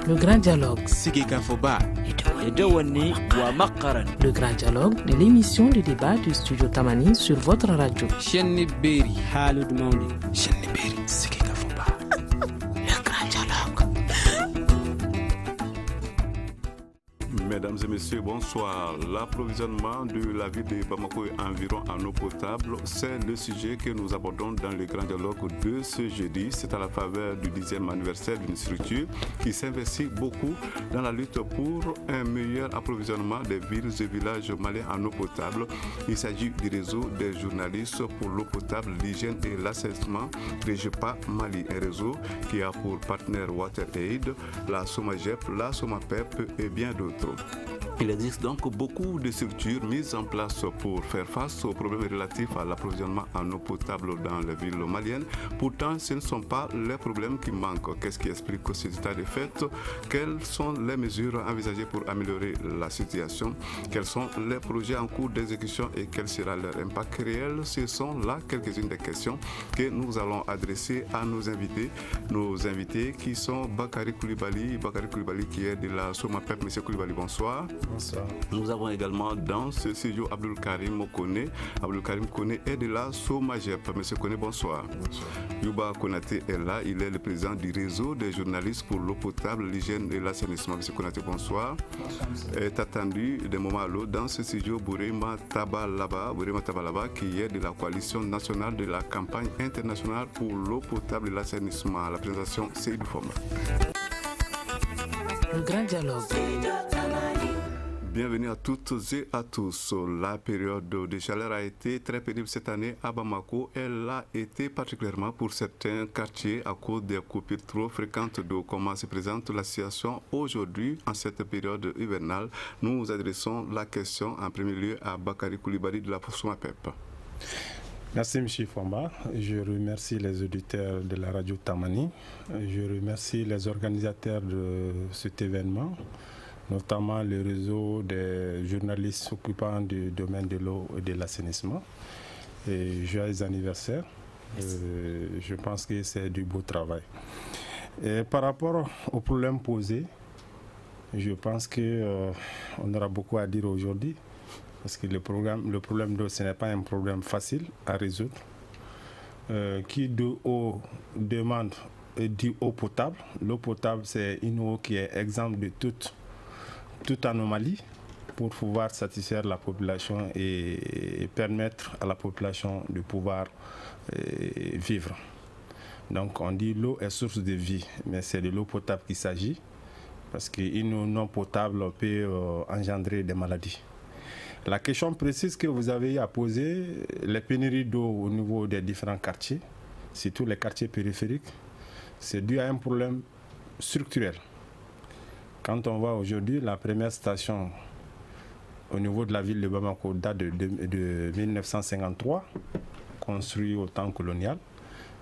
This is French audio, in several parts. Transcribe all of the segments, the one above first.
Le grand dialogue. Sigika Foba. Le grand dialogue de l'émission de débat du studio Tamani sur votre radio. Chenni Beri. Halud Maundi. Chenni Beri. Sigika Foba. Le grand dialogue. Mesdames et messieurs, bonsoir. L'approvisionnement de la ville de Bamako et environ en eau potable, c'est le sujet que nous abordons dans le grand dialogue de ce jeudi. C'est à la faveur du 10e anniversaire d'une structure qui s'investit beaucoup dans la lutte pour un meilleur approvisionnement des villes et villages maliens en eau potable. Il s'agit du réseau des journalistes pour l'eau potable, l'hygiène et l'assainissement Regepa Mali, un réseau qui a pour partenaire WaterAid, la SOMAGEP, la SOMAPEP et bien d'autres. Il existe donc beaucoup de structures mises en place pour faire face aux problèmes relatifs à l'approvisionnement en eau potable dans les villes maliennes. Pourtant, ce ne sont pas les problèmes qui manquent. Qu'est-ce qui explique cet état de fait? Quelles sont les mesures envisagées pour améliorer la situation? Quels sont les projets en cours d'exécution et quel sera leur impact réel? Ce sont là quelques-unes des questions que nous allons adresser à nos invités. Nos invités qui sont Bakary Coulibaly qui est de la SOMAPEP. Monsieur Coulibaly, bonsoir. Bonsoir. Nous avons également dans ce studio Abdul Karim Kone. Abdul Karim Kone est de la SOMAGEP. Monsieur Kone, bonsoir. Bonsoir. Yuba Konaté est là. Il est le président du réseau des journalistes pour l'eau potable, l'hygiène et l'assainissement. Monsieur Konaté, bonsoir. Bonsoir. Est attendu de moment à l'autre dans ce studio Bourema Tabalaba, qui est de la coalition nationale de la campagne internationale pour l'eau potable et l'assainissement. À la présentation, c'est du format. Le grand dialogue. Bienvenue à toutes et à tous. La période de chaleur a été très pénible cette année à Bamako. Elle a été particulièrement pour certains quartiers à cause des coupures trop fréquentes d'eau. Comment se présente la situation aujourd'hui en cette période hivernale? Nous adressons la question en premier lieu à Bakary Coulibaly de la SOMAPEP. Merci M. Fomba. Je remercie les auditeurs de la radio Tamani. Je remercie les organisateurs de cet événement, notamment le réseau des journalistes s'occupant du domaine de l'eau et de l'assainissement. Et joyeux anniversaire. Je pense que c'est du beau travail. Et par rapport aux problèmes posés, je pense qu'on aura beaucoup à dire aujourd'hui, parce que le problème d'eau, ce n'est pas un problème facile à résoudre. Qui demande d'eau potable. L'eau potable, c'est une eau qui est exempte de toute anomalie pour pouvoir satisfaire la population et permettre à la population de pouvoir vivre. Donc on dit l'eau est source de vie, mais c'est de l'eau potable qu'il s'agit, parce qu'une eau non potable peut engendrer des maladies. La question précise que vous avez à poser, les pénuries d'eau au niveau des différents quartiers, surtout les quartiers périphériques, c'est dû à un problème structurel. Quand on voit aujourd'hui, la première station au niveau de la ville de Bamako date de 1953, construite au temps colonial,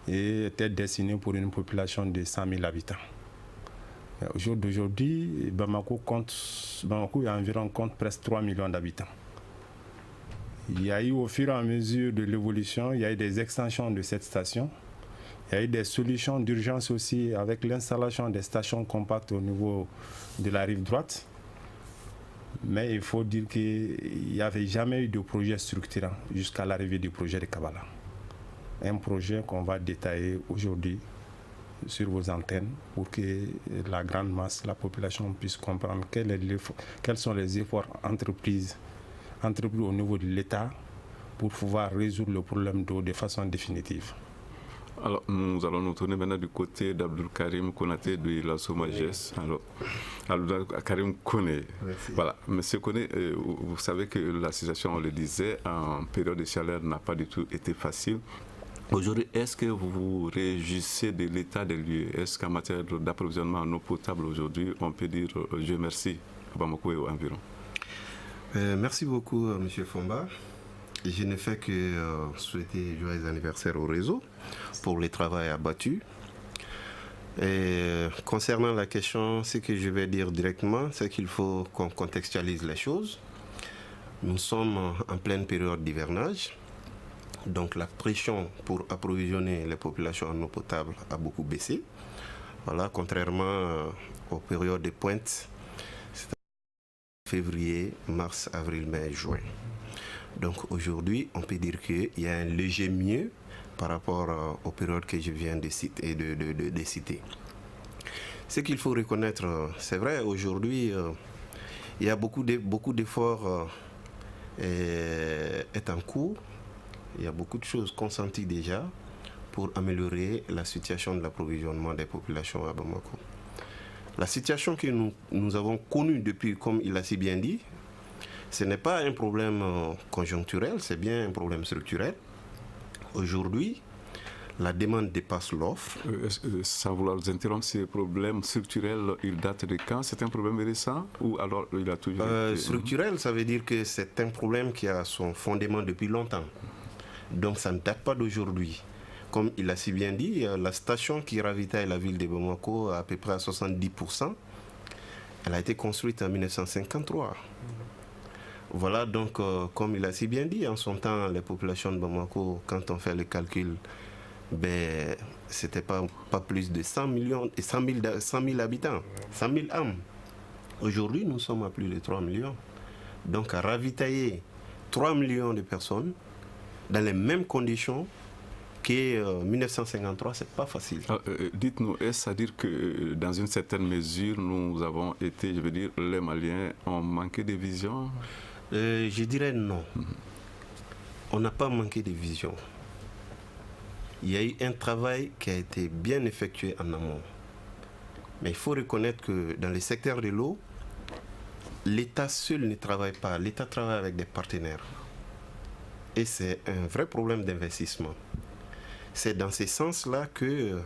et était destinée pour une population de 100 000 habitants. Aujourd'hui, Bamako compte presque 3 millions d'habitants. Il y a eu au fur et à mesure de l'évolution, il y a eu des extensions de cette station. Il y a eu des solutions d'urgence aussi avec l'installation des stations compactes au niveau de la rive droite. Mais il faut dire qu'il n'y avait jamais eu de projet structurant jusqu'à l'arrivée du projet de Kabbalah. Un projet qu'on va détailler aujourd'hui sur vos antennes pour que la grande masse, la population puisse comprendre quels sont les efforts entrepris au niveau de l'État pour pouvoir résoudre le problème d'eau de façon définitive. Alors, nous allons nous tourner maintenant du côté d'Abdul Karim Konaté de la SOMAGES. Alors, Abdul Karim Kone. Voilà, Monsieur Kone, vous savez que la situation, on le disait, en période de chaleur n'a pas du tout été facile. Aujourd'hui, est-ce que vous vous réjouissez de l'état des lieux? Est-ce qu'en matière d'approvisionnement en eau potable aujourd'hui, on peut dire Dieu merci à Bamako et environ? Merci beaucoup, M. Fomba. Je ne fais que souhaiter joyeux anniversaire au réseau pour le travail abattu. Et concernant la question, ce que je vais dire directement, c'est qu'il faut qu'on contextualise les choses. Nous sommes en pleine période d'hivernage. Donc la pression pour approvisionner les populations en eau potable a beaucoup baissé. Voilà, contrairement aux périodes de pointe, c'est février, mars, avril, mai, juin. Donc aujourd'hui, on peut dire qu'il y a un léger mieux par rapport aux périodes que je viens de citer. Ce qu'il faut reconnaître, c'est vrai, aujourd'hui, il y a beaucoup d'efforts est en cours. Il y a beaucoup de choses consenties déjà pour améliorer la situation de l'approvisionnement des populations à Bamako. La situation que nous avons connue depuis, comme il a si bien dit, ce n'est pas un problème conjoncturel, c'est bien un problème structurel. Aujourd'hui, la demande dépasse l'offre. Sans vouloir vous interrompre, ce problème structurel, il date de quand? C'est un problème récent ou alors il a toujours été... Structurel, ça veut dire que c'est un problème qui a son fondement depuis longtemps. Donc ça ne date pas d'aujourd'hui. Comme il a si bien dit, la station qui ravitaille la ville de Bamako à peu près à 70%, elle a été construite en 1953. Voilà, donc comme il a si bien dit, en son temps, les populations de Bamako, quand on fait le calcul, c'était pas plus de 100 000 habitants, 100 000 âmes. Aujourd'hui, nous sommes à plus de 3 millions. Donc à ravitailler 3 millions de personnes dans les mêmes conditions qu'en 1953, c'est pas facile. Dites-nous, est-ce à dire que dans une certaine mesure, nous avons été, je veux dire, les Maliens ont manqué de vision? Je dirais non. On n'a pas manqué de vision. Il y a eu un travail qui a été bien effectué en amont. Mais il faut reconnaître que dans le secteur de l'eau, l'État seul ne travaille pas. L'État travaille avec des partenaires. Et c'est un vrai problème d'investissement. C'est dans ce sens-là que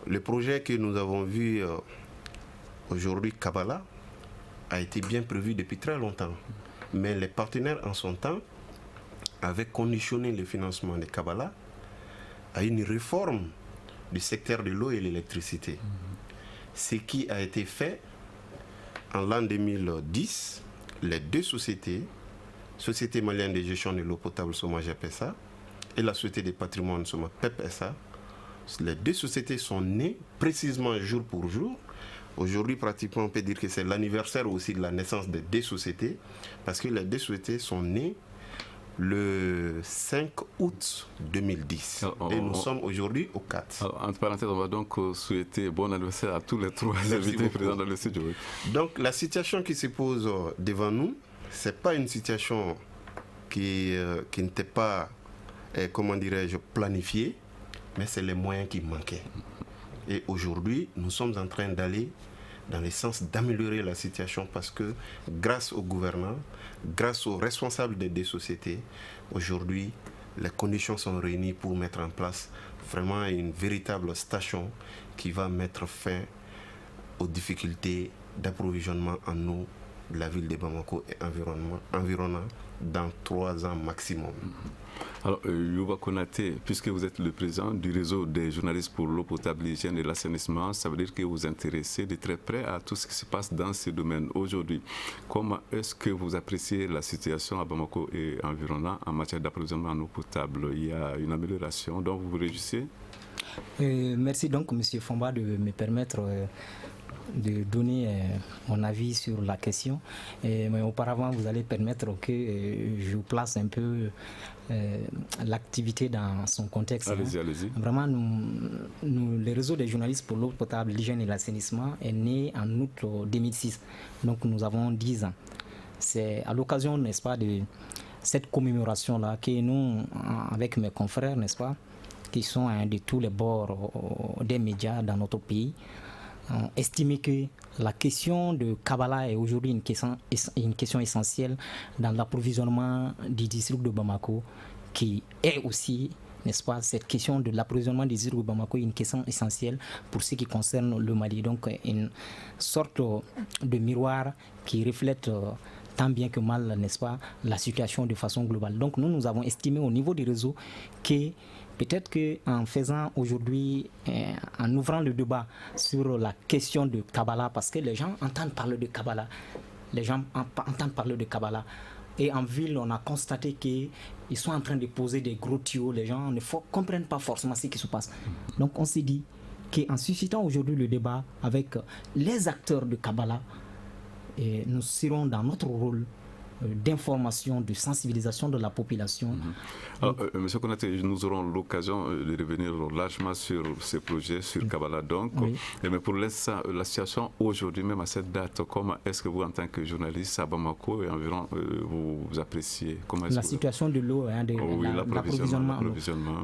le projet que nous avons vu aujourd'hui, Kabala, a été bien prévu depuis très longtemps. Mais les partenaires en son temps avaient conditionné le financement de Kabala à une réforme du secteur de l'eau et de l'électricité. Ce qui a été fait en l'an 2010, les deux sociétés, Société malienne de gestion de l'eau potable SOMAGEP SA et la Société des patrimoines SOMAPEP SA, les deux sociétés sont nées précisément jour pour jour. Aujourd'hui, pratiquement, on peut dire que c'est l'anniversaire aussi de la naissance des deux sociétés, parce que les deux sociétés sont nées le 5 août 2010. Et nous sommes aujourd'hui au 4. Alors, entre parenthèses, on va donc souhaiter bon anniversaire à tous les trois invités présents dans le studio. Donc, la situation qui se pose devant nous, ce n'est pas une situation qui n'était pas, comment dirais-je, planifiée, mais c'est les moyens qui manquaient. Et aujourd'hui, nous sommes en train d'aller dans le sens d'améliorer la situation parce que grâce aux gouvernants, grâce aux responsables des deux sociétés, aujourd'hui, les conditions sont réunies pour mettre en place vraiment une véritable station qui va mettre fin aux difficultés d'approvisionnement en eau de la ville de Bamako et environnant dans 3 ans maximum. Alors, Youba Konaté, puisque vous êtes le président du réseau des journalistes pour l'eau potable, l'hygiène et l'assainissement, ça veut dire que vous vous intéressez de très près à tout ce qui se passe dans ces domaines aujourd'hui. Comment est-ce que vous appréciez la situation à Bamako et environnant en matière d'approvisionnement en eau potable? Il y a une amélioration dont vous vous réjouissez? Merci donc, M. Fomba, de me permettre de donner mon avis sur la question. Mais auparavant, vous allez permettre que je place un peu l'activité dans son contexte. Allez-y, allez-y. Vraiment, le réseau des journalistes pour l'eau potable, l'hygiène et l'assainissement est né en août 2006. Donc nous avons 10 ans. C'est à l'occasion, n'est-ce pas, de cette commémoration-là que nous, avec mes confrères, n'est-ce pas, qui sont de tous les bords des médias dans notre pays, ont estimé que la question de Kabala est aujourd'hui une question essentielle dans l'approvisionnement du district de Bamako, qui est aussi, n'est-ce pas, cette question de l'approvisionnement du district de Bamako est une question essentielle pour ce qui concerne le Mali. Donc une sorte de miroir qui reflète tant bien que mal, n'est-ce pas, la situation de façon globale. Donc nous avons estimé au niveau du réseau que peut-être qu'en faisant aujourd'hui, en ouvrant le débat sur la question de Kabala, parce que les gens entendent parler de Kabala, et en ville, on a constaté qu'ils sont en train de poser des gros tuyaux, les gens ne comprennent pas forcément ce qui se passe. Donc on s'est dit, qu'en suscitant aujourd'hui le débat avec les acteurs de Kabbalah, nous serons dans notre rôle d'information, de sensibilisation de la population. Alors, Monsieur Konaté, nous aurons l'occasion de revenir largement sur ces projets, sur Kabbalah donc. Oui. Mais pour l'instant, la situation aujourd'hui, même à cette date, comment est-ce que vous, en tant que journaliste à Bamako et environ, vous appréciez la situation de l'eau, l'approvisionnement.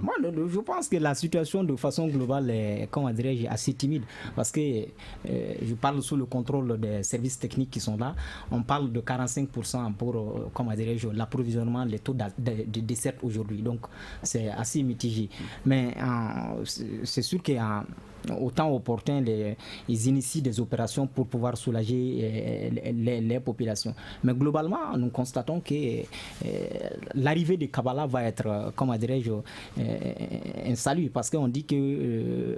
Moi, je pense que la situation de façon globale est, comment dirais-je, assez timide, parce que je parle sous le contrôle des services techniques qui sont là. On parle de 45% pour, comment dirais-je, l'approvisionnement, les taux de dessert aujourd'hui. Donc, c'est assez mitigé. Mais c'est sûr qu'au temps opportun, ils initient des opérations pour pouvoir soulager les populations. Mais globalement, nous constatons que l'arrivée de Kabbalah va être, comment dirais-je, un salut, parce qu'on dit que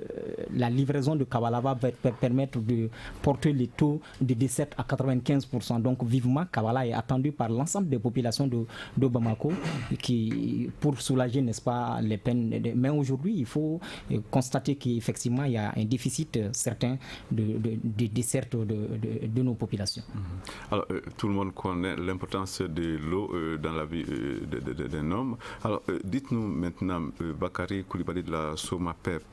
la livraison de Kabbalah va permettre de porter les taux de dessert à 95%. Donc, vivement, Kabbalah est attendu par l'ensemble des populations de Bamako pour soulager, n'est-ce pas, les peines. Mais aujourd'hui, il faut constater qu'effectivement, il y a un déficit certain de dessert de nos populations. Alors, tout le monde connaît l'importance de l'eau dans la vie d'un homme. Alors, dites-nous maintenant, Bakary Koulibaly de la Somapep,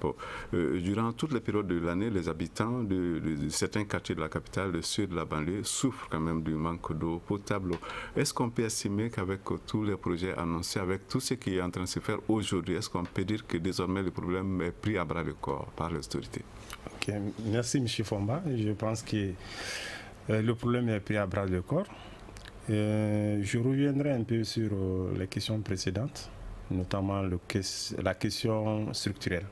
durant toutes les périodes de l'année, les habitants de certains quartiers de la capitale, ceux de la banlieue, souffrent quand même du manque d'eau potable. Est-ce qu'on peut estimer qu'avec tous les projets annoncés, avec tout ce qui est en train de se faire aujourd'hui, est-ce qu'on peut dire que désormais le problème est pris à bras le corps par les autorités? Ok, merci M. Fomba. Je pense que le problème est pris à bras le corps. Je reviendrai un peu sur les questions précédentes, notamment la question structurelle.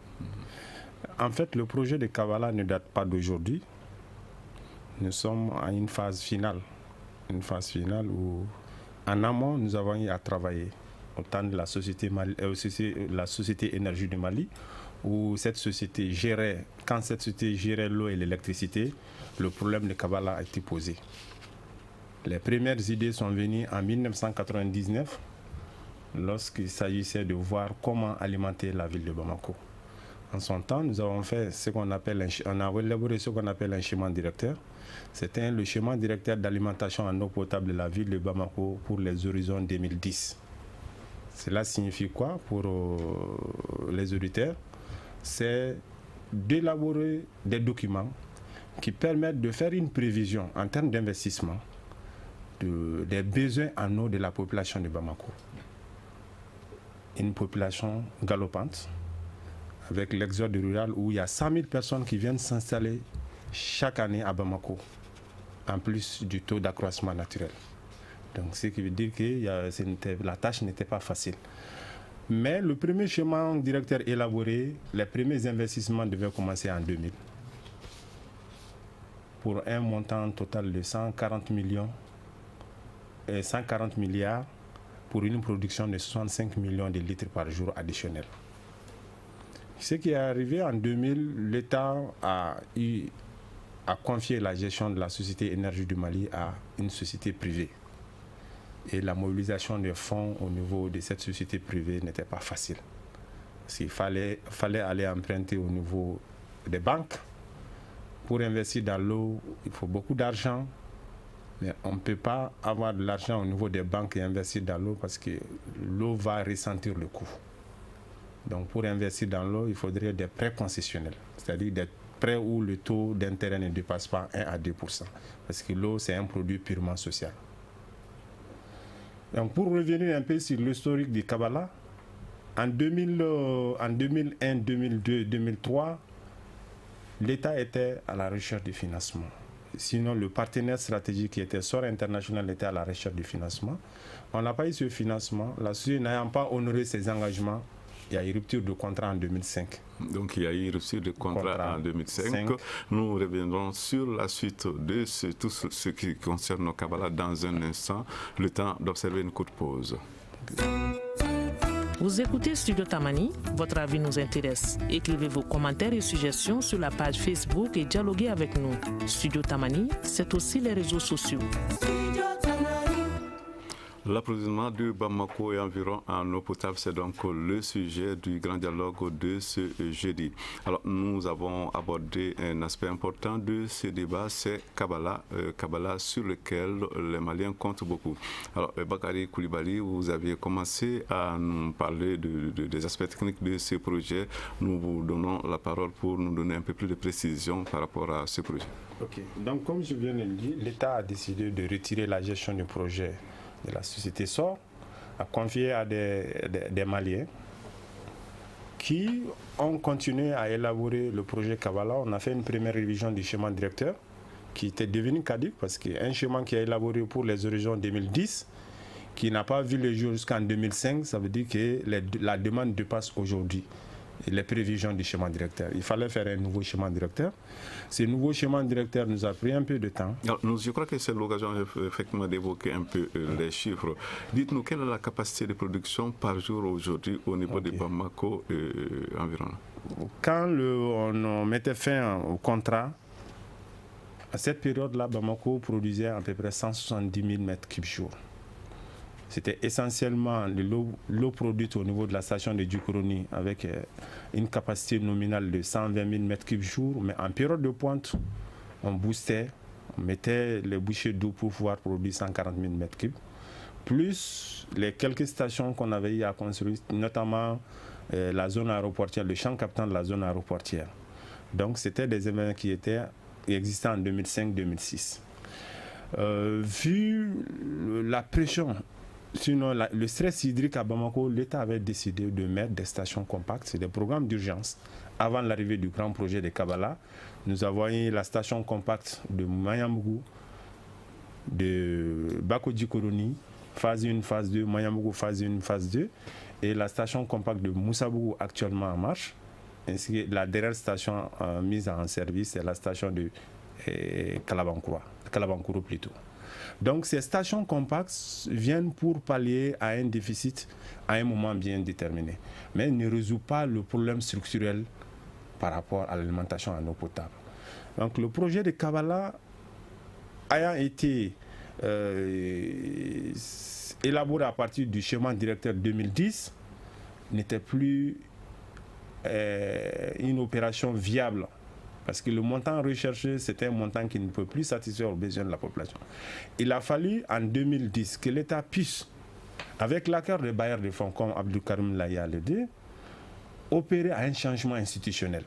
En fait, le projet de Kabbalah ne date pas d'aujourd'hui. Nous sommes à une phase finale où, en amont, nous avons eu à travailler au temps de la société Énergie du Mali, où cette société gérait, quand cette société gérait l'eau et l'électricité, le problème de Kabbalah a été posé. Les premières idées sont venues en 1999, lorsqu'il s'agissait de voir comment alimenter la ville de Bamako. En son temps, nous avons fait on a élaboré ce qu'on appelle un schéma directeur. C'était le schéma directeur d'alimentation en eau potable de la ville de Bamako pour les horizons 2010. Cela signifie quoi pour les auditeurs? C'est d'élaborer des documents qui permettent de faire une prévision en termes d'investissement des besoins en eau de la population de Bamako. Une population galopante, avec l'exode rural où il y a 100 000 personnes qui viennent s'installer chaque année à Bamako, en plus du taux d'accroissement naturel. Donc, ce qui veut dire que la tâche n'était pas facile. Mais le premier schéma directeur élaboré, les premiers investissements devaient commencer en 2000 pour un montant total de 140 milliards pour une production de 65 millions de litres par jour additionnels. Ce qui est arrivé en 2000, l'État a confié la gestion de la société Énergie du Mali à une société privée. Et la mobilisation des fonds au niveau de cette société privée n'était pas facile. Parce qu'il fallait aller emprunter au niveau des banques. Pour investir dans l'eau, il faut beaucoup d'argent. Mais on ne peut pas avoir de l'argent au niveau des banques et investir dans l'eau parce que l'eau va ressentir le coût. Donc pour investir dans l'eau, il faudrait des prêts concessionnels, c'est-à-dire des prêts où le taux d'intérêt ne dépasse pas 1 à 2%. Parce que l'eau, c'est un produit purement social. Donc pour revenir un peu sur l'historique du Kabbalah, en 2001, 2002, 2003, l'État était à la recherche du financement. Sinon, le partenaire stratégique qui était SOR International était à la recherche du financement. On n'a pas eu ce financement. La société n'ayant pas honoré ses engagements, il y a eu rupture de contrat en 2005. Donc il y a eu rupture de contrat en 2005. Nous reviendrons sur la suite de tout ce qui concerne nos Kabbalah dans un instant. Le temps d'observer une courte pause. Vous écoutez Studio Tamani, votre avis nous intéresse. Écrivez vos commentaires et suggestions sur la page Facebook et dialoguez avec nous. Studio Tamani, c'est aussi les réseaux sociaux. L'approvisionnement de Bamako et environ en eau potable, c'est donc le sujet du grand dialogue de ce jeudi. Alors, nous avons abordé un aspect important de ce débat, c'est Kabala, Kabala sur lequel les Maliens comptent beaucoup. Alors, Bakary Coulibaly, vous aviez commencé à nous parler des aspects techniques de ce projet. Nous vous donnons la parole pour nous donner un peu plus de précision par rapport à ce projet. Ok, donc comme je viens de le dire, l'État a décidé de retirer la gestion du projet de la société SOR, a confié à des Maliens qui ont continué à élaborer le projet Kabala. On a fait une première révision du schéma directeur qui était devenu caduc parce qu'un schéma qui a élaboré pour les horizons 2010 qui n'a pas vu le jour jusqu'en 2005, ça veut dire que la demande dépasse aujourd'hui les prévisions du schéma directeur. Il fallait faire un nouveau schéma directeur. Ce nouveau schéma directeur nous a pris un peu de temps. Alors, je crois que c'est l'occasion effectivement d'évoquer un peu les chiffres. Dites-nous, quelle est la capacité de production par jour aujourd'hui au niveau de Bamako environ? Quand on mettait fin au contrat, à cette période-là, Bamako produisait à peu près 170 000 mètres cubes jour. C'était essentiellement l'eau produite au niveau de la station de Djukuroni avec une capacité nominale de 120 000 m3 jour. Mais en période de pointe, on boostait, on mettait les bouchées d'eau pour pouvoir produire 140 000 m3. Plus les quelques stations qu'on avait eu à construire, notamment la zone aéroportière, le champ captant de la zone aéroportière. Donc c'était des événements qui existaient en 2005-2006. Vu la pression, sinon le stress hydrique à Bamako, l'État avait décidé de mettre des stations compactes, c'est des programmes d'urgence. Avant l'arrivée du grand projet de Kabala, nous avons eu la station compacte de Mayambougou, de Bako-Djikoroni, phase 1, phase 2, Mayambougou, phase 1, phase 2, et la station compacte de Moussabougou actuellement en marche, ainsi que la dernière station mise en service, c'est la station de Kalabankouro plutôt. Donc ces stations compactes viennent pour pallier à un déficit à un moment bien déterminé. Mais elles ne résout pas le problème structurel par rapport à l'alimentation en eau potable. Donc le projet de Kabala ayant été élaboré à partir du schéma directeur 2010 n'était plus une opération viable. Parce que le montant recherché, c'était un montant qui ne peut plus satisfaire aux besoins de la population. Il a fallu, en 2010, que l'État puisse, avec l'accord des bailleurs de fonds, comme Abdou Karim Laya le dit, opérer à un changement institutionnel.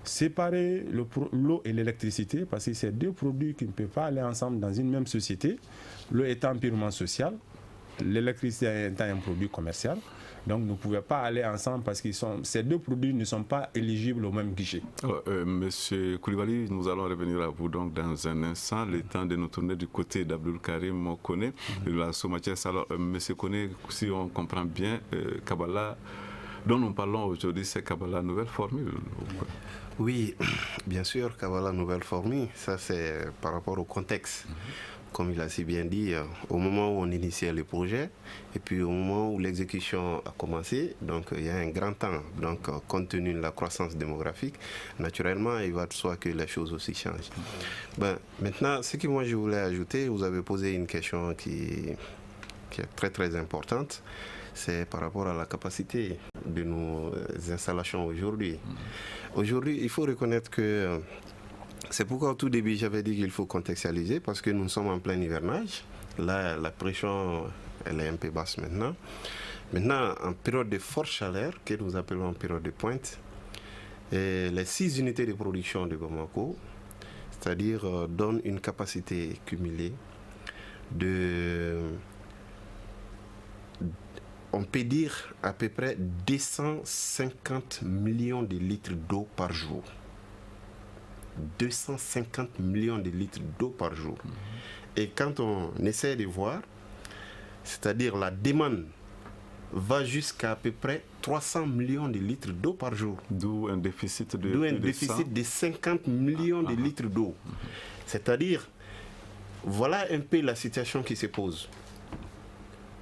Séparer l'eau et l'électricité, parce que c'est deux produits qui ne peuvent pas aller ensemble dans une même société. L'eau étant purement sociale, l'électricité étant un produit commercial. Donc, nous ne pouvions pas aller ensemble parce que ces deux produits ne sont pas éligibles au même guichet. Alors, Monsieur Coulibaly, nous allons revenir à vous donc dans un instant. Le temps de nous tourner du côté d'Abdou Karim Kone, de la Somatiès. Alors, Monsieur Kone, si on comprend bien, Kabala, dont nous parlons aujourd'hui, c'est Kabala nouvelle formule. Oui, bien sûr, Kabala nouvelle formule. Ça, c'est par rapport au contexte. Comme il a si bien dit, au moment où on initiait le projet et puis au moment où l'exécution a commencé, donc il y a un grand temps. Donc compte tenu de la croissance démographique, naturellement, il va de soi que les choses aussi changent. Maintenant, ce que moi je voulais ajouter, vous avez posé une question qui est très très importante, c'est par rapport à la capacité de nos installations aujourd'hui. Aujourd'hui, il faut reconnaître que c'est pourquoi au tout début j'avais dit qu'il faut contextualiser parce que nous sommes en plein hivernage. Là, la pression elle est un peu basse maintenant. Maintenant, en période de forte chaleur, que nous appelons en période de pointe, les 6 unités de production de Bamako, c'est-à-dire donnent une capacité cumulée de, on peut dire à peu près 250 millions de litres d'eau par jour. 250 millions de litres d'eau par jour. Et quand on essaie de voir, c'est-à-dire la demande va jusqu'à peu près 300 millions de litres d'eau par jour. D'où un déficit de 50 millions de litres d'eau. C'est-à-dire, voilà un peu la situation qui se pose.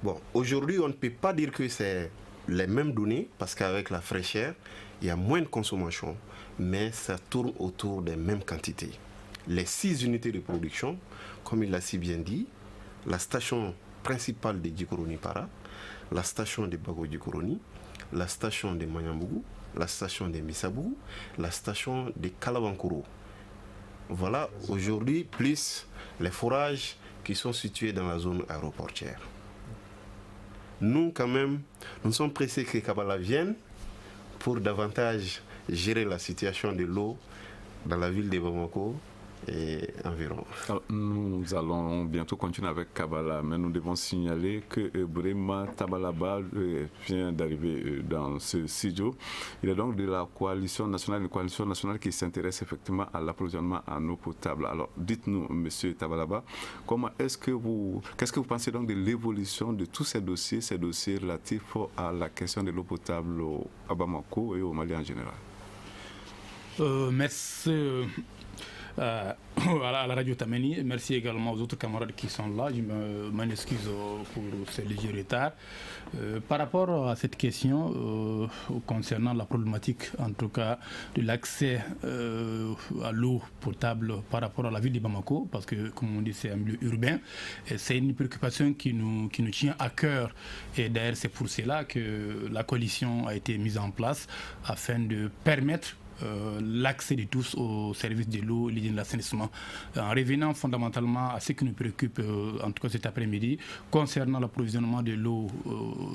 Bon, aujourd'hui, on ne peut pas dire que c'est les mêmes données, parce qu'avec la fraîcheur, il y a moins de consommation, mais ça tourne autour des mêmes quantités. Les 6 unités de production, comme il l'a si bien dit, la station principale de Djikoroni-Para, la station de Bago-Djikoroni, la station de Manyambougou, la station de Missabougou, la station de Kalabankuro. Voilà aujourd'hui plus les forages qui sont situés dans la zone aéroportière. Nous, quand même, nous sommes pressés que Kabala vienne pour davantage gérer la situation de l'eau dans la ville de Bamako et environ. Alors, nous allons bientôt continuer avec Kabala, mais nous devons signaler que Brema Tabalaba vient d'arriver dans ce studio. Il est donc de la coalition nationale, une coalition nationale qui s'intéresse effectivement à l'approvisionnement en eau potable. Alors, dites-nous, monsieur Tabalaba, qu'est-ce que vous pensez donc de l'évolution de tous ces dossiers relatifs à la question de l'eau potable à Bamako et au Mali en général? Merci à la radio Tamani. Merci également aux autres camarades qui sont là. Je m'en excuse pour ce léger retard. Par rapport à cette question concernant la problématique, en tout cas, de l'accès à l'eau potable par rapport à la ville de Bamako, parce que, comme on dit, c'est un milieu urbain, c'est une préoccupation qui nous tient à cœur. Et d'ailleurs, c'est pour cela que la coalition a été mise en place afin de permettre l'accès de tous aux services de l'eau et de l'assainissement. En revenant fondamentalement à ce qui nous préoccupe, en tout cas cet après-midi, concernant l'approvisionnement de l'eau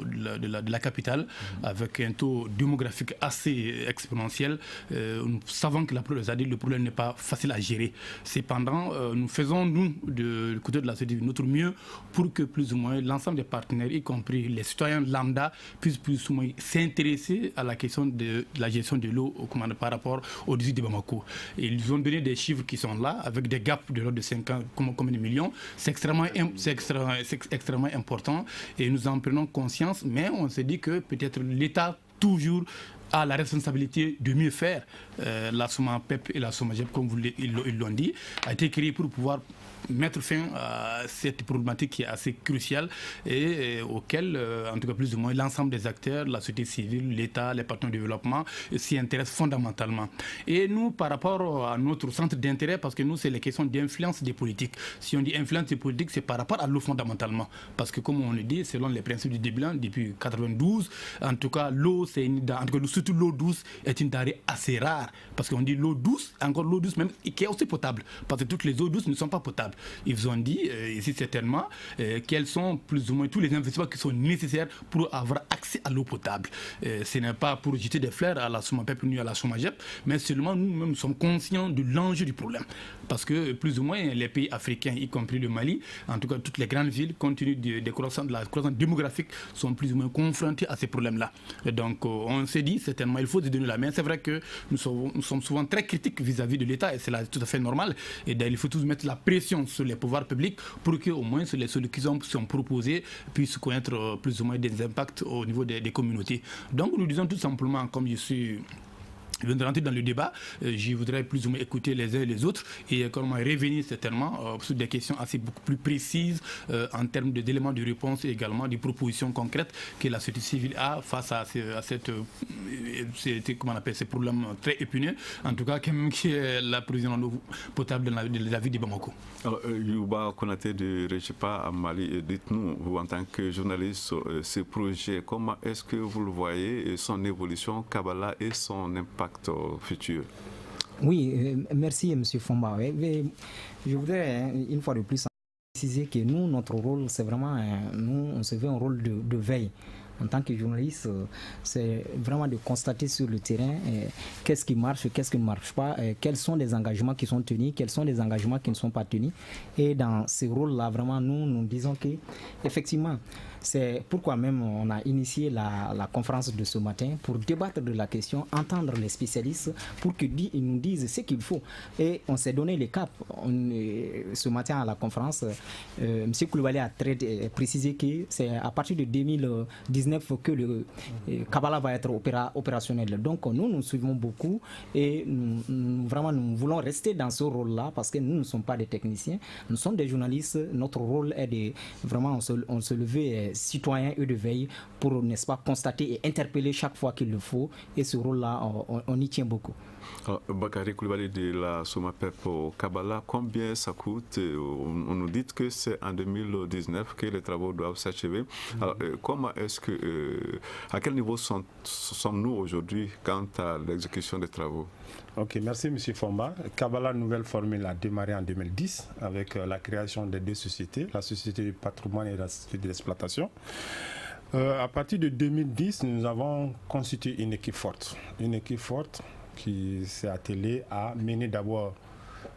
de la capitale, avec un taux démographique assez exponentiel, nous savons que le problème n'est pas facile à gérer. Cependant, nous faisons, nous, du côté de la société, notre mieux pour que plus ou moins l'ensemble des partenaires, y compris les citoyens lambda, puissent plus ou moins s'intéresser à la question de la gestion de l'eau par rapport au 18 de Bamako. Et ils ont donné des chiffres qui sont là, avec des gaps de l'ordre de 50 combien de millions. C'est extrêmement important et nous en prenons conscience, mais on se dit que peut-être l'État toujours a la responsabilité de mieux faire. La SOMAPEP et la SOMAGEP, comme ils l'ont dit, a été créée pour pouvoir mettre fin à cette problématique qui est assez cruciale et auquel, en tout cas plus ou moins, l'ensemble des acteurs, la société civile, l'État, les partenaires de développement s'y intéressent fondamentalement. Et nous, par rapport à notre centre d'intérêt, parce que nous, c'est les questions d'influence des politiques. Si on dit influence des politiques, c'est par rapport à l'eau fondamentalement. Parce que, comme on le dit, selon les principes du Dublin, depuis 1992, en tout cas, l'eau, c'est une denrée, en tout cas, surtout l'eau douce, est une denrée assez rare. Parce qu'on dit l'eau douce, encore l'eau douce même, qui est aussi potable. Parce que toutes les eaux douces ne sont pas potables. Ils ont dit, ici certainement, quels sont plus ou moins tous les investissements qui sont nécessaires pour avoir accès à l'eau potable. Ce n'est pas pour jeter des fleurs à la SOMAPEP ni à la SOMAGEP, mais seulement nous-mêmes sommes conscients de l'enjeu du problème. Parce que plus ou moins les pays africains, y compris le Mali, en tout cas toutes les grandes villes, compte tenu de la croissance démographique, sont plus ou moins confrontés à ces problèmes-là. Donc on s'est dit, certainement, il faut se donner la main. C'est vrai que nous sommes souvent très critiques vis-à-vis de l'État, et c'est tout à fait normal. Et d'ailleurs, il faut tous mettre la pression sur les pouvoirs publics pour qu'au moins les solutions qui sont proposées puissent connaître plus ou moins des impacts au niveau des communautés. Donc nous disons tout simplement, comme je viens de rentrer dans le débat, je voudrais plus ou moins écouter les uns et les autres et comment revenir certainement sur des questions assez beaucoup plus précises en termes d'éléments de réponse et également des propositions concrètes que la société civile a face à comment on appelle, ces problèmes très épineux, en tout cas qui est l'approvisionnement d'eau potable dans la ville de Bamako. Alors, Youba Konaté de Régipa à Mali, dites-nous, vous en tant que journaliste, ce projet, comment est-ce que vous le voyez, son évolution, Kabala et son impact futur? Oui, merci M. Fomba. Je voudrais une fois de plus préciser que nous, notre rôle, c'est vraiment, nous, on se fait un rôle de veille. En tant que journaliste, c'est vraiment de constater sur le terrain qu'est-ce qui marche, qu'est-ce qui ne marche pas, quels sont les engagements qui sont tenus, quels sont les engagements qui ne sont pas tenus. Et dans ce rôle-là, vraiment, nous disons que, effectivement, c'est pourquoi même on a initié la conférence de ce matin pour débattre de la question, entendre les spécialistes pour qu'ils nous disent ce qu'il faut. Et on s'est donné les caps. Ce matin à la conférence, M. Koulibaly a précisé que c'est à partir de 2019 que le Kabala va être opérationnel. Donc nous suivons beaucoup et nous voulons rester dans ce rôle-là parce que nous ne sommes pas des techniciens, nous sommes des journalistes. Notre rôle est de vraiment on se lever citoyens et de veille pour, n'est-ce pas, constater et interpeller chaque fois qu'il le faut. Et ce rôle-là, on y tient beaucoup. Bakary Coulibaly de la SOMAPEP au Kabbalah, combien ça coûte? On nous dit que c'est en 2019 que les travaux doivent s'achever. Alors, comment est-ce que, à quel niveau sommes-nous aujourd'hui quant à l'exécution des travaux? Ok, merci M. Fomba. Kabbalah Nouvelle Formule a démarré en 2010 avec la création de 2 sociétés, la société du patrimoine et la société de l'exploitation. À partir de 2010, nous avons constitué une équipe forte qui s'est attelée à mener d'abord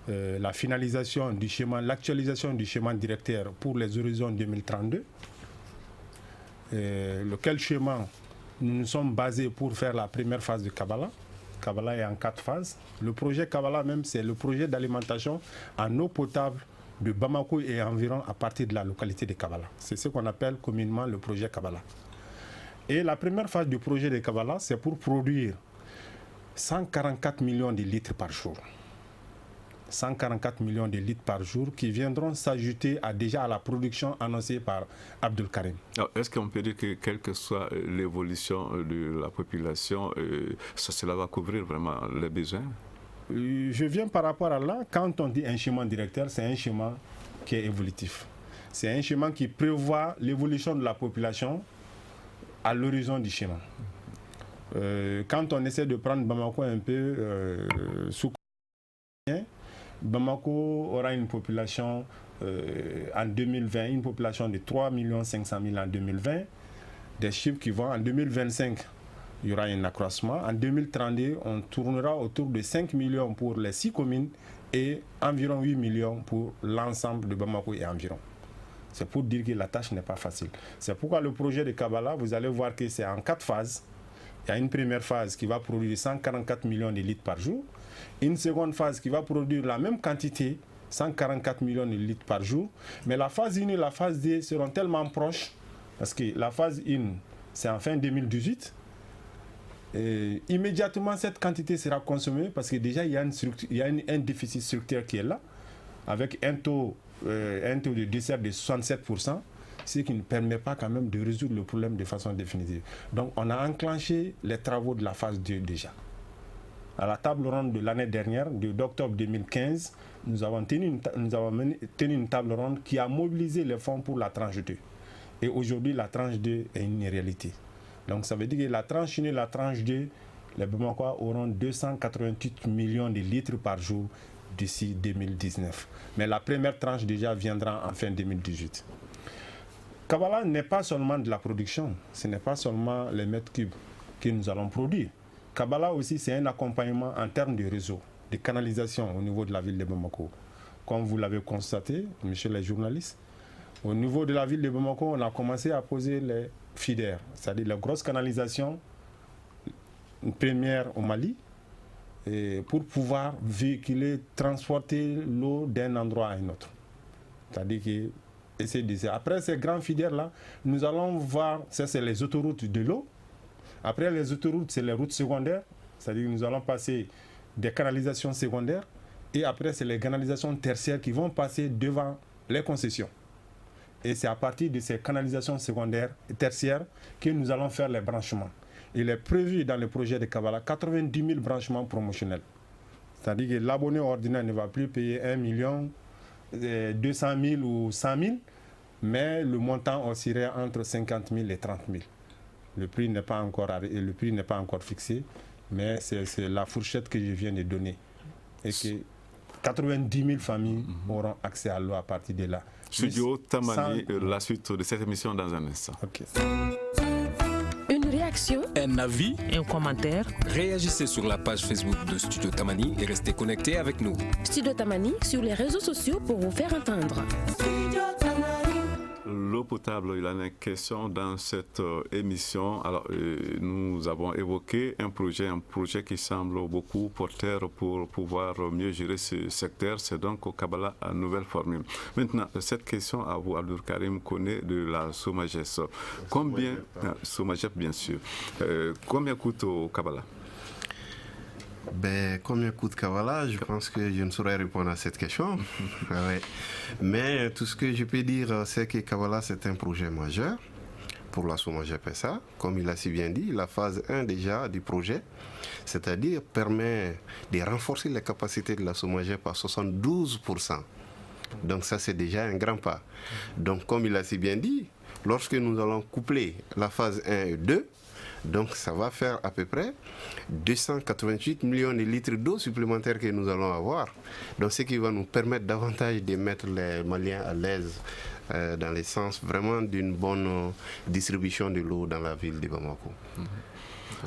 la finalisation du schéma, l'actualisation du schéma directeur pour les horizons 2032, lequel schéma nous nous sommes basés pour faire la première phase de Kabbalah. Kabbalah est en 4 phases. Le projet Kabbalah même, c'est le projet d'alimentation en eau potable de Bamako et environ à partir de la localité de Kabbalah. C'est ce qu'on appelle communément le projet Kabbalah. Et la première phase du projet de Kabbalah, c'est pour produire 144 millions de litres par jour. 144 millions de litres par jour qui viendront s'ajouter déjà à la production annoncée par Abdul Karim. Alors, est-ce qu'on peut dire que quelle que soit l'évolution de la population, cela va couvrir vraiment les besoins? Je viens par rapport à là, quand on dit un schéma directeur, c'est un schéma qui est évolutif. C'est un schéma qui prévoit l'évolution de la population à l'horizon du schéma. Quand on essaie de prendre Bamako un peu sous Bamako aura une population en 2020, une population de 3 500 000 en 2020, des chiffres qui vont en 2025, il y aura un accroissement. En 2032, on tournera autour de 5 millions pour les 6 communes et environ 8 millions pour l'ensemble de Bamako et environ. C'est pour dire que la tâche n'est pas facile. C'est pourquoi le projet de Kabbalah, vous allez voir que c'est en 4 phases. Il y a une première phase qui va produire 144 millions de litres par jour. Une seconde phase qui va produire la même quantité, 144 millions de litres par jour. Mais la phase 1 et la phase 2 seront tellement proches, parce que la phase 1, c'est en fin 2018. Et immédiatement, cette quantité sera consommée, parce que déjà, il y a un déficit structurel qui est là, avec un taux de dessert de 67%, ce qui ne permet pas quand même de résoudre le problème de façon définitive. Donc, on a enclenché les travaux de la phase 2 déjà. À la table ronde de l'année dernière, d'octobre 2015, nous avons tenu une table ronde qui a mobilisé les fonds pour la tranche 2. Et aujourd'hui, la tranche 2 est une réalité. Donc ça veut dire que la tranche 1 et la tranche 2, les Bamakois auront 288 millions de litres par jour d'ici 2019. Mais la première tranche déjà viendra en fin 2018. Kabbalah n'est pas seulement de la production, ce n'est pas seulement les mètres cubes que nous allons produire. Kabbalah aussi, c'est un accompagnement en termes de réseau, de canalisation au niveau de la ville de Bamako. Comme vous l'avez constaté, messieurs les journalistes, au niveau de la ville de Bamako, on a commencé à poser les feeders, c'est-à-dire la grosse canalisation, une première au Mali, et pour pouvoir véhiculer, transporter l'eau d'un endroit à un autre. C'est-à-dire que après ces grands feeders-là, nous allons voir, ça c'est les autoroutes de l'eau. Après les autoroutes, c'est les routes secondaires, c'est-à-dire que nous allons passer des canalisations secondaires, et après c'est les canalisations tertiaires qui vont passer devant les concessions. Et c'est à partir de ces canalisations secondaires et tertiaires que nous allons faire les branchements. Il est prévu dans le projet de Kabbalah 90 000 branchements promotionnels. C'est-à-dire que l'abonné ordinaire ne va plus payer 1 200 000 ou 100 000, mais le montant oscillerait entre 50 000 et 30 000. Le prix n'est pas encore fixé, mais c'est la fourchette que je viens de donner. Et que 90 000 familles auront accès à l'eau à partir de là. Studio Tamani, la suite de cette émission dans un instant. Okay. Une réaction, un avis, un commentaire. Réagissez sur la page Facebook de Studio Tamani et restez connectés avec nous. Studio Tamani sur les réseaux sociaux pour vous faire entendre. L'eau potable, il en est question dans cette émission. Alors, nous avons évoqué un projet qui semble beaucoup porteur pour pouvoir mieux gérer ce secteur. C'est donc au Kabbalah à nouvelle formule. Maintenant, cette question à vous, Abdul Karim, connaît de la SOMAGEP. Combien, SOMAGEP bien sûr, combien coûte au Kabbalah? Combien coûte Kabbalah? Je pense que je ne saurais répondre à cette question. Ouais. Mais tout ce que je peux dire, c'est que Kabbalah, c'est un projet majeur. pour la SOMAGEP-SA. Comme il a si bien dit, la phase 1 déjà du projet, c'est-à-dire permet de renforcer les capacités de la SOMAGEP à 72%. Donc ça, c'est déjà un grand pas. Donc comme il a si bien dit, lorsque nous allons coupler la phase 1 et 2, donc ça va faire à peu près 288 millions de litres d'eau supplémentaires que nous allons avoir. Donc ce qui va nous permettre davantage de mettre les Maliens à l'aise dans le sens vraiment d'une bonne distribution de l'eau dans la ville de Bamako.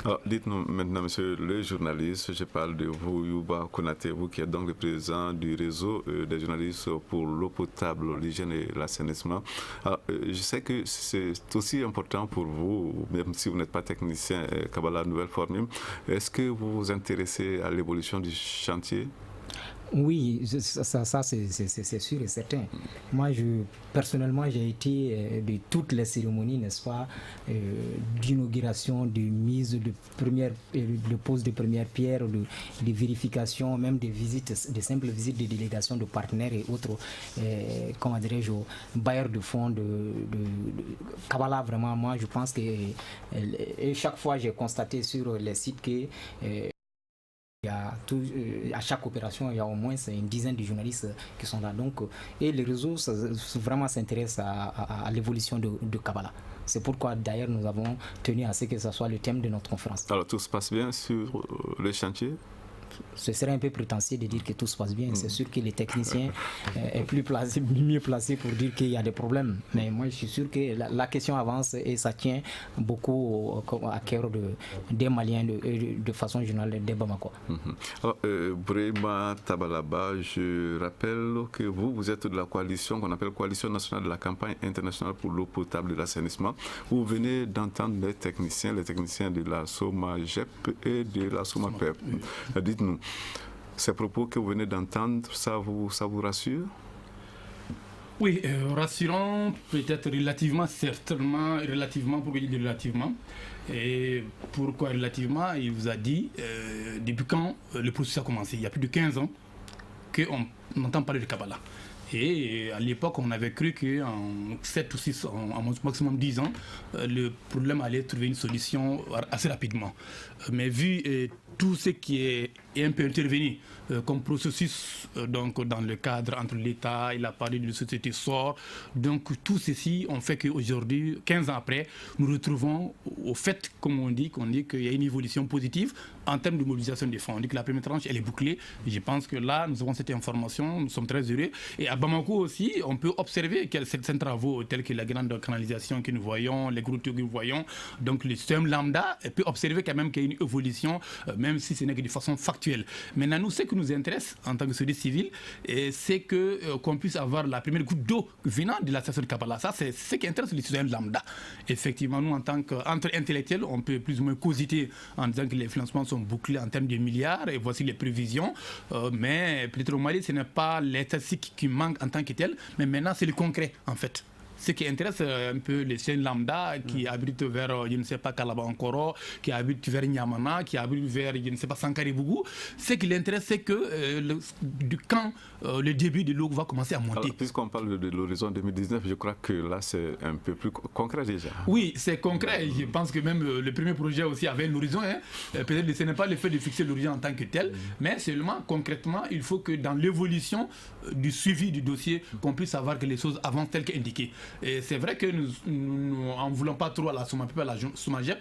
Alors, dites-nous maintenant, monsieur le journaliste, je parle de vous, Youba Konaté, vous qui êtes donc le président du réseau des journalistes pour l'eau potable, l'hygiène et l'assainissement. Alors, je sais que c'est aussi important pour vous, même si vous n'êtes pas technicien Kabbalah Nouvelle Formule. Est-ce que vous vous intéressez à l'évolution du chantier? Oui, ça c'est sûr et certain. Moi, personnellement, j'ai été de toutes les cérémonies, n'est-ce pas, d'inauguration, de mise de pose de première pierre, de vérification, même des visites, des simples visites de délégations de partenaires et autres, comment dirais-je, bailleurs de fonds de Kabbalah. Vraiment, moi, je pense que et chaque fois, j'ai constaté sur les sites que à chaque opération, il y a au moins une dizaine de journalistes qui sont là. Donc, et le réseau vraiment s'intéresse à l'évolution de Kabbalah. C'est pourquoi d'ailleurs nous avons tenu à ce que ce soit le thème de notre conférence. Alors tout se passe bien sur le chantier? Ce serait un peu prétentieux de dire que tout se passe bien. C'est sûr que les techniciens sont mieux placés pour dire qu'il y a des problèmes. Mais moi, je suis sûr que la question avance et ça tient beaucoup à cœur des Maliens de façon générale, des Bamako. Alors, Brema Tabalaba, je rappelle que vous êtes de la coalition qu'on appelle Coalition nationale de la campagne internationale pour l'eau potable et l'assainissement. Vous venez d'entendre les techniciens de la SOMAGEP et de la SOMAPEP. Dites-nous, ces propos que vous venez d'entendre, ça vous rassure? Oui, rassurant, peut-être relativement, certainement, relativement, pourquoi il dit relativement? Et pourquoi relativement? Il vous a dit, depuis quand le processus a commencé? Il y a plus de 15 ans qu'on entend parler de Kabbalah. Et à l'époque, on avait cru qu'en 7 ou 6 ans, en maximum 10 ans, le problème allait trouver une solution assez rapidement. Mais vu tout ce qui est un peu intervenu comme processus donc dans le cadre entre l'État et la partie de la société SOR, donc tout ceci ont fait qu'aujourd'hui, 15 ans après, nous retrouvons au fait, comme on dit, qu'il y a une évolution positive en termes de mobilisation des fonds. On dit que la première tranche, elle est bouclée. Je pense que là, nous avons cette information, nous sommes très heureux. Et à Bamako aussi, on peut observer que certains travaux tels que la grande canalisation que nous voyons, les gros tuyaux que nous voyons, donc le système lambda, on peut observer quand même qu'il y a une évolution, même si ce n'est que de façon factuelle. Maintenant, nous, ce qui nous intéresse en tant que société civile, c'est qu'on puisse avoir la première goutte d'eau venant de la station de Kabbalah. Ça, c'est ce qui intéresse les citoyens lambda. Effectivement, nous, en tant qu'entre intellectuels, on peut plus ou moins cogiter en disant que les financements sont bouclés en termes de milliards et voici les prévisions. Mais peut-être au Mali, ce n'est pas les statistiques qui manquent en tant que tel, mais maintenant, c'est le concret, en fait. Ce qui intéresse un peu les chaînes lambda qui habitent vers, je ne sais pas, Kalabankoro, qui habitent vers Niamana, qui habitent vers, je ne sais pas, Sankari-Bougou. Ce qui l'intéresse, c'est que quand le début de l'eau va commencer à monter. Puisqu'on parle de l'horizon 2019, je crois que là, c'est un peu plus concret déjà. Oui, c'est concret. Je pense que même le premier projet aussi avait l'horizon. Peut-être que ce n'est pas le fait de fixer l'horizon en tant que tel, mais seulement concrètement, il faut que dans l'évolution du suivi du dossier, qu'on puisse savoir que les choses avancent telles qu'indiquées. Et c'est vrai que nous en voulons pas trop à la SOMAPEP, à la SOMAGEP.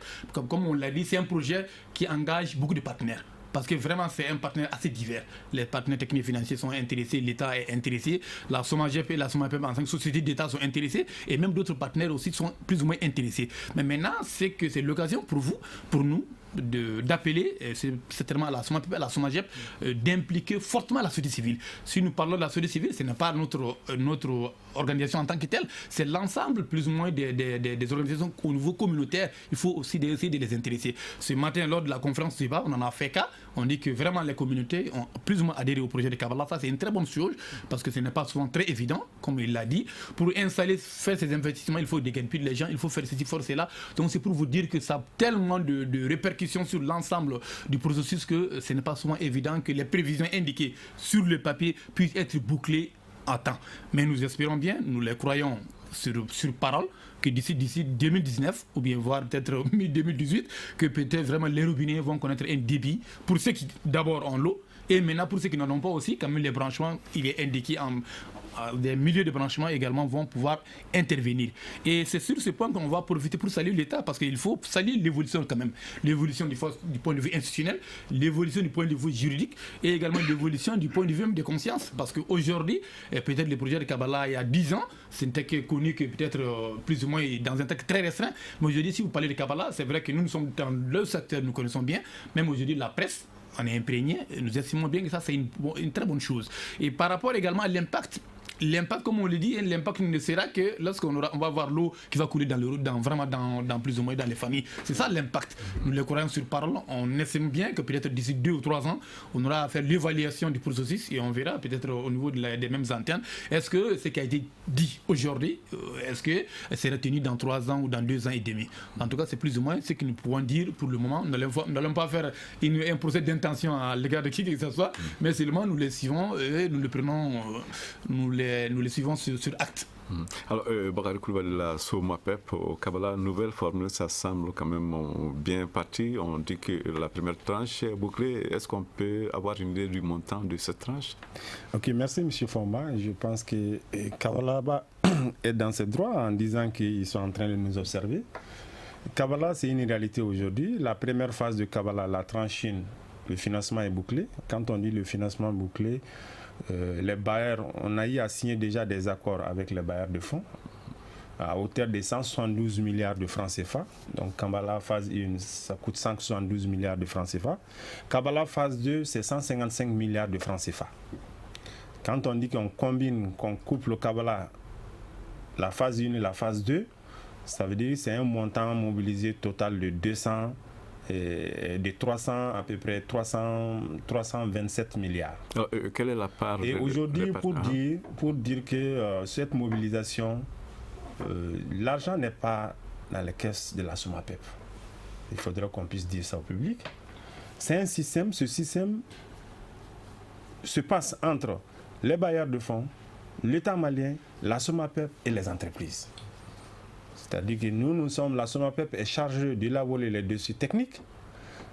Comme on l'a dit, c'est un projet qui engage beaucoup de partenaires. Parce que vraiment, c'est un partenaire assez divers. Les partenaires techniques et financiers sont intéressés, l'État est intéressé, la SOMAGEP et la SOMAPEP en tant que société d'État sont intéressés, et même d'autres partenaires aussi sont plus ou moins intéressés. Mais maintenant, c'est l'occasion pour vous, pour nous, d'appeler, c'est certainement à la SOMAPEP, à la SOMAGEP, d'impliquer fortement la société civile. Si nous parlons de la société civile, ce n'est pas notre organisation en tant que telle, c'est l'ensemble plus ou moins des organisations au niveau communautaire. Il faut aussi essayer de les intéresser. Ce matin, lors de la conférence du débat, on en a fait cas. On dit que vraiment les communautés ont plus ou moins adhéré au projet de Kabbalah. Ça, c'est une très bonne chose parce que ce n'est pas souvent très évident, comme il l'a dit. Pour installer, faire ces investissements, il faut dégainer les gens, il faut faire ceci, faire cela. Donc c'est pour vous dire que ça a tellement de répercussions sur l'ensemble du processus que ce n'est pas souvent évident que les prévisions indiquées sur le papier puissent être bouclées à temps. Mais nous espérons bien, nous les croyons sur parole que d'ici 2019 ou bien voire peut-être mi-2018 que peut-être vraiment les robinets vont connaître un débit pour ceux qui d'abord ont l'eau et maintenant pour ceux qui n'en ont pas aussi, quand même les branchements, il est indiqué des milieux de branchement également vont pouvoir intervenir. Et c'est sur ce point qu'on va profiter pour saluer l'État, parce qu'il faut saluer l'évolution quand même. L'évolution du point de vue institutionnel, l'évolution du point de vue juridique et également l'évolution du point de vue de conscience. Parce qu'aujourd'hui, peut-être le projet de Kabbalah il y a 10 ans, c'était connu que peut-être plus ou moins dans un texte très restreint. Mais aujourd'hui, si vous parlez de Kabbalah, c'est vrai que nous sommes dans le secteur, nous connaissons bien, même aujourd'hui la presse, on est imprégné, nous estimons bien que ça c'est une très bonne chose. Et par rapport également à l'impact, comme on le dit, l'impact ne sera que lorsqu'on va voir l'eau qui va couler dans plus ou moins dans les familles. C'est ça l'impact. Nous le croyons sur parole. On estime bien que peut-être d'ici 2 ou 3 ans, on aura à faire l'évaluation du processus et on verra peut-être au niveau des mêmes antennes. Est-ce que ce qui a été dit aujourd'hui, est-ce que sera tenu dans 3 ans ou dans 2 ans et demi? En tout cas, c'est plus ou moins ce que nous pouvons dire pour le moment. Nous n'allons pas faire un procès d'intention à l'égard de qui que ce soit, mais seulement nous les suivons et nous les prenons, nous les suivons sur acte. Alors, Bakary Coulibaly, la SOMAPEP au Kabbalah, nouvelle formule, ça semble quand même bien parti. On dit que la première tranche est bouclée. Est-ce qu'on peut avoir une idée du montant de cette tranche? Ok, merci M. Fomba. Je pense que Kabbalah est dans ses droits en disant qu'ils sont en train de nous observer. Kabbalah, c'est une réalité aujourd'hui. La première phase de Kabbalah, la tranche 1, le financement est bouclé. Quand on dit le financement bouclé, les bailleurs, on a eu à signer déjà des accords avec les bailleurs de fonds à hauteur de 172 milliards de francs CFA. Donc Kabbalah phase 1, ça coûte 172 milliards de francs CFA. Kabbalah phase 2, c'est 155 milliards de francs CFA. Quand on dit qu'on combine, qu'on couple le Kabbalah, la phase 1 et la phase 2, ça veut dire que c'est un montant mobilisé total de 300 à peu près 327 milliards. Alors, quelle est la part? Et aujourd'hui, pour dire que cette mobilisation, l'argent n'est pas dans les caisses de la SOMAPEP. Il faudrait qu'on puisse dire ça au public. C'est un système, ce système se passe entre les bailleurs de fonds, l'État malien, la SOMAPEP et les entreprises. C'est-à-dire que nous sommes, la SOMAPEP est chargée d'élaborer les dossiers techniques,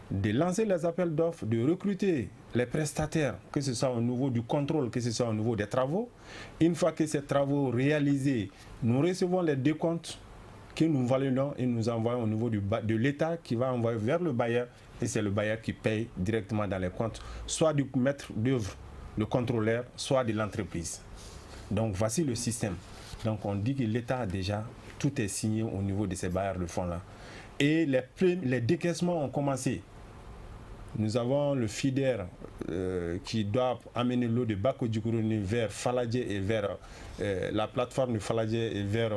de lancer les appels d'offres, de recruter les prestataires, que ce soit au niveau du contrôle, que ce soit au niveau des travaux. Une fois que ces travaux réalisés, nous recevons les décomptes que nous validons et nous envoyons au niveau de l'État qui va envoyer vers le bailleur et c'est le bailleur qui paye directement dans les comptes, soit du maître d'œuvre, le contrôleur, soit de l'entreprise. Donc voici le système. Donc on dit que l'État a déjà, tout est signé au niveau de ces bailleurs de fonds-là. Et les décaissements ont commencé. Nous avons le FIDER qui doit amener l'eau de Bako-Djikouroni vers Faladje et vers la plateforme de Faladje et vers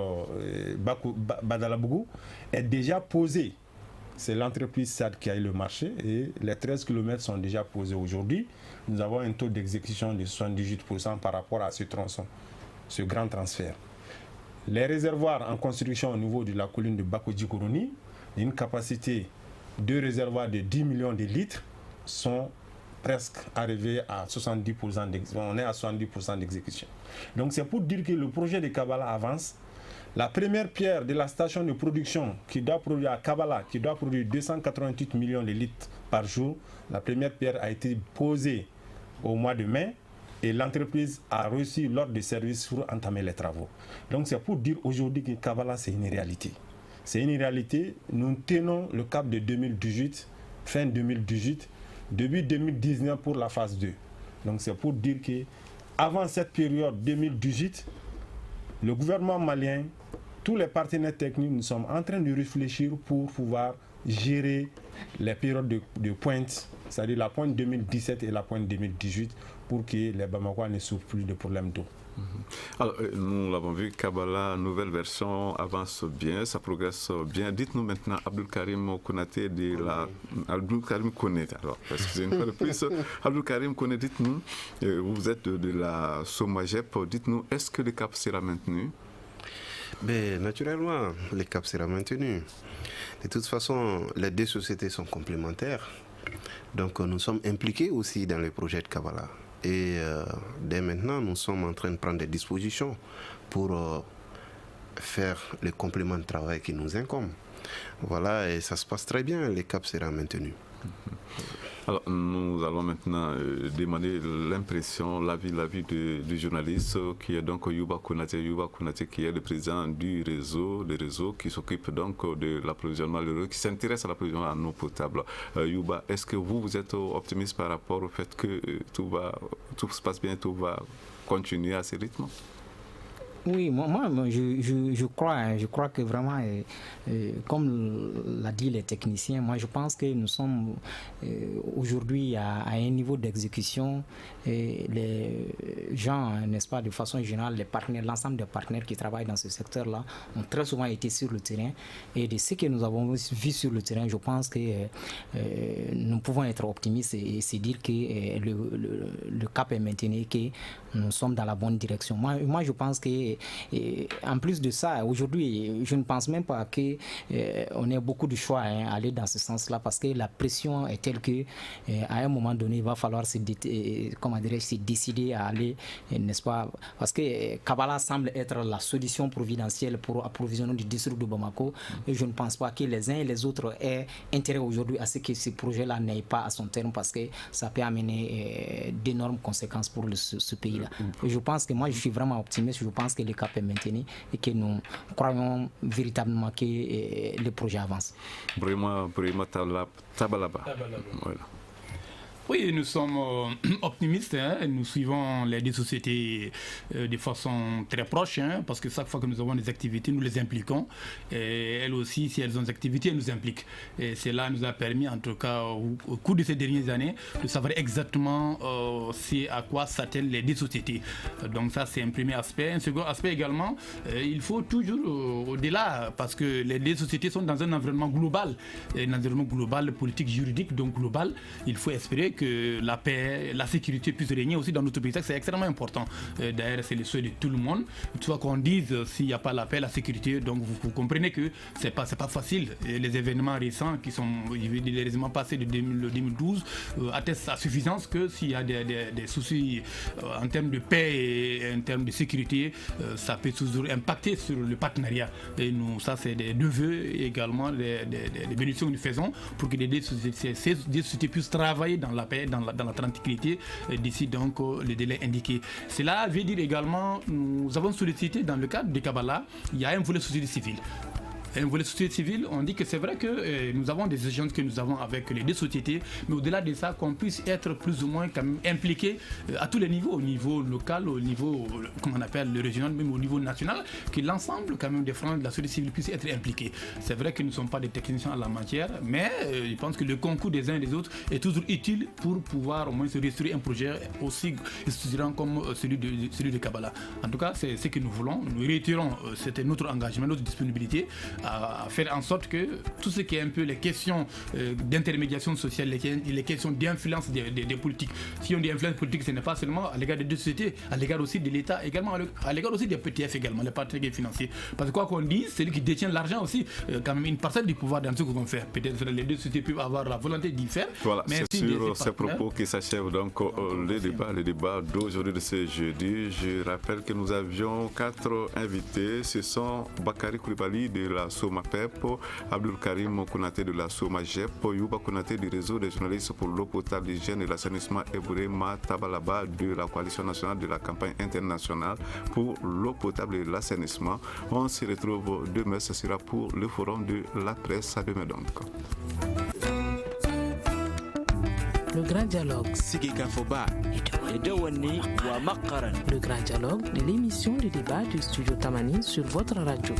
Badalabougou est déjà posée. C'est l'entreprise SAD qui a eu le marché et les 13 km sont déjà posés aujourd'hui. Nous avons un taux d'exécution de 78% par rapport à ce tronçon, ce grand transfert. Les réservoirs en construction au niveau de la colline de Bako-Djikouroni, une capacité de réservoirs de 10 millions de litres, sont presque arrivés à 70%. On est à 70% d'exécution. Donc c'est pour dire que le projet de Kabbalah avance. La première pierre de la station de production qui doit produire à Kabbalah, qui doit produire 288 millions de litres par jour, la première pierre a été posée au mois de mai et l'entreprise a reçu l'ordre de service pour entamer les travaux. Donc c'est pour dire aujourd'hui que Kabbalah c'est une réalité. C'est une réalité. Nous tenons le cap de 2018, fin 2018, début 2019 pour la phase 2. Donc c'est pour dire que avant cette période 2018, le gouvernement malien, tous les partenaires techniques, nous sommes en train de réfléchir pour pouvoir gérer les périodes de pointe, c'est-à-dire la pointe 2017 et la pointe 2018, pour que les Bamakois ne souffrent plus de problèmes d'eau. Alors, nous l'avons vu, Kabbalah, nouvelle version, avance bien, ça progresse bien. Dites-nous maintenant, Abdul Karim Konaté Abdul Karim Konaté, alors, excusez une fois de plus. Abdul Karim Konaté, dites-nous, vous êtes de la SOMAGEP, dites-nous, est-ce que le cap sera maintenu? Mais naturellement, le cap sera maintenu. De toute façon, les deux sociétés sont complémentaires. Donc, nous sommes impliqués aussi dans le projet de Kabbalah. Et dès maintenant, nous sommes en train de prendre des dispositions pour faire le complément de travail qui nous incombe. Voilà, et ça se passe très bien, les caps seront maintenus. Alors, nous allons maintenant demander l'impression, l'avis du journaliste qui est donc Youba Konaté, qui est le président du réseau, qui s'occupe donc de l'approvisionnement, qui s'intéresse à l'approvisionnement en eau potable. Youba, est-ce que vous êtes optimiste par rapport au fait que tout se passe bien, tout va continuer à ce rythme? Oui, moi je crois que vraiment, comme l'a dit les techniciens, moi je pense que nous sommes aujourd'hui à un niveau d'exécution. Les gens, n'est-ce pas, de façon générale, les partenaires, l'ensemble des partenaires qui travaillent dans ce secteur-là ont très souvent été sur le terrain. Et de ce que nous avons vu sur le terrain, je pense que nous pouvons être optimistes et se dire que le cap est maintenu et que nous sommes dans la bonne direction. Moi je pense que en plus de ça, aujourd'hui, je ne pense même pas qu'on ait beaucoup de choix à aller dans ce sens-là, parce que la pression est telle que à un moment donné, il va falloir se décider à aller, n'est-ce pas? Parce que Kabala semble être la solution providentielle pour approvisionner du district de Bamako. Et je ne pense pas que les uns et les autres aient intérêt aujourd'hui à ce que ce projet-là n'aille pas à son terme, parce que ça peut amener d'énormes conséquences pour ce pays-là. Et je pense que moi, je suis vraiment optimiste. Je pense que le cap est maintenu et que nous croyons véritablement que le projet avance. Brema Tabalaba. Voilà. Oui, nous sommes optimistes, nous suivons les deux sociétés de façon très proche, parce que chaque fois que nous avons des activités, nous les impliquons. Et elles aussi, si elles ont des activités, elles nous impliquent. Et cela nous a permis, en tout cas au cours de ces dernières années, de savoir exactement à quoi s'attellent les deux sociétés. Donc ça, c'est un premier aspect. Un second aspect également, il faut toujours au-delà, parce que les deux sociétés sont dans un environnement global, un environnement global, politique, juridique, donc global. Il faut espérer que la paix, la sécurité puisse régner aussi dans notre pays. C'est extrêmement important. D'ailleurs, c'est le souhait de tout le monde. Toutefois qu'on dise s'il n'y a pas la paix, la sécurité, donc vous comprenez que c'est pas facile. Et les événements récents qui sont les événements passés de 2012 attestent à suffisance que s'il y a des soucis en termes de paix et en termes de sécurité, ça peut toujours impacter sur le partenariat. Et nous, ça c'est des vœux également, des bénédictions que nous faisons pour que des sociétés puissent travailler dans la paix, dans la tranquillité, d'ici donc le délai indiqué. Cela veut dire également, nous avons sollicité dans le cadre de Kabala, il y a un volet société civile. Un volet société civile, on dit que c'est vrai que nous avons des échanges que nous avons avec les deux sociétés, mais au-delà de ça, qu'on puisse être plus ou moins quand même impliqué à tous les niveaux, au niveau local, au niveau, comment on appelle, le régional, même au niveau national, que l'ensemble quand même des franges de la société civile puissent être impliqués. C'est vrai que nous ne sommes pas des techniciens en la matière, mais je pense que le concours des uns et des autres est toujours utile pour pouvoir au moins se réussir un projet aussi structurant comme celui de Kabala. En tout cas, c'est ce que nous voulons. Nous réitérons, c'était notre engagement, notre disponibilité à faire en sorte que tout ce qui est un peu les questions d'intermédiation sociale, les questions d'influence des politiques. Si on dit influence politique, ce n'est pas seulement à l'égard des deux sociétés, à l'égard aussi de l'État, également à l'égard aussi des PTF également, les partenaires financiers. Parce que quoi qu'on dise, c'est lui qui détient l'argent aussi, quand même une parcelle du pouvoir dans ce qu'on fait. Peut-être les deux sociétés peuvent avoir la volonté d'y faire. Voilà, c'est sur ces propos qui s'achève donc le débat d'aujourd'hui de ce jeudi. Je rappelle que nous avions 4 invités. Ce sont Bakary Koulibaly de la SOMAPEP, Abdul Karim Konaté de la SOMAGEP, Youba Konaté du réseau des journalistes pour l'eau potable, l'hygiène et l'assainissement, et Brema Tabalaba de la coalition nationale de la campagne internationale pour l'eau potable et l'assainissement. On se retrouve demain, ce sera pour le forum de la presse. À demain donc. Le grand dialogue. Le grand dialogue de l'émission de débat du studio Tamani sur votre radio.